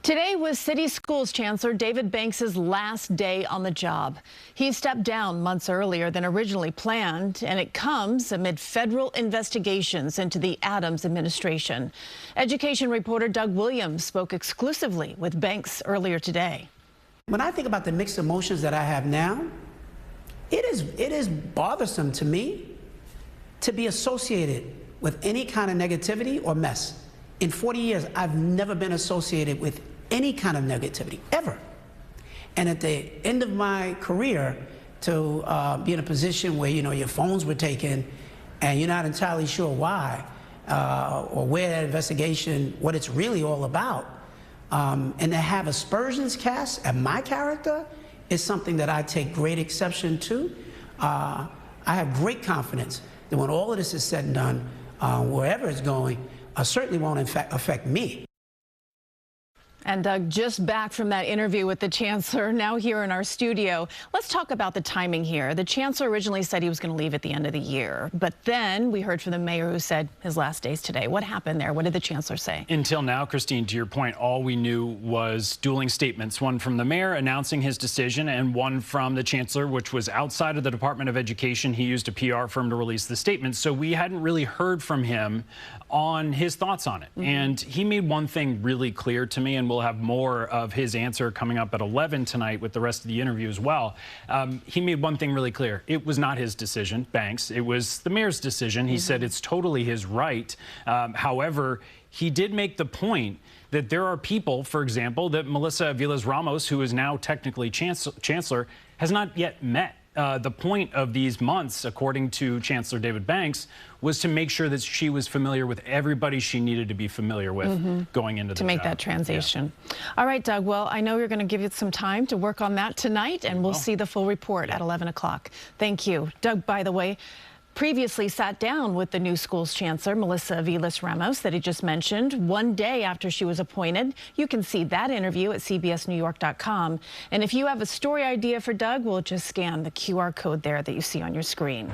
Today was City Schools Chancellor David Banks' last day on the job. He stepped down months earlier than originally planned, and it comes amid federal investigations into the Adams administration. Education reporter Doug Williams spoke exclusively with Banks earlier today. When I think about the mixed emotions that I have now, it is bothersome to me to be associated with any kind of negativity or mess. In 40 years, I've never been associated with any kind of negativity, ever. And at the end of my career, to be in a position where, your phones were taken and you're not entirely sure why or where that investigation, what it's really all about, and to have aspersions cast at my character is something that I take great exception to. I have great confidence that when all of this is said and done, wherever it's going, certainly won't affect me. And Doug, just back from that interview with the Chancellor, now here in our studio. Let's talk about the timing here. The Chancellor originally said he was going to leave at the end of the year, but then we heard from the mayor who said his last day's today. What happened there? What did the Chancellor say? Until now, Christine, to your point, all we knew was dueling statements, one from the mayor announcing his decision and one from the Chancellor, which was outside of the Department of Education. He used a PR firm to release the statement, so we hadn't really heard from him on his thoughts on it. And he made one thing really clear to me, and we'll have more of his answer coming up at 11 tonight with the rest of the interview as well. He made one thing really clear. It was not his decision, Banks. It was the mayor's decision. He said it's totally his right. However, he did make the point that there are people, for example, that Melissa Aviles-Ramos, who is now technically Chancellor, has not yet met. The point of these months, according to Chancellor David Banks, was to make sure that she was familiar with everybody she needed to be familiar with going into the job. To make that transition. Yeah. All right, Doug. Well, I know you're going to give it some time to work on that tonight, and we'll see the full report at 11 o'clock. Thank you. Doug, by the way, previously sat down with the new school's chancellor, Melissa Aviles-Ramos, that he just mentioned, one day after she was appointed. You can see that interview at cbsnewyork.com. And if you have a story idea for Doug, we'll just scan the QR code there that you see on your screen.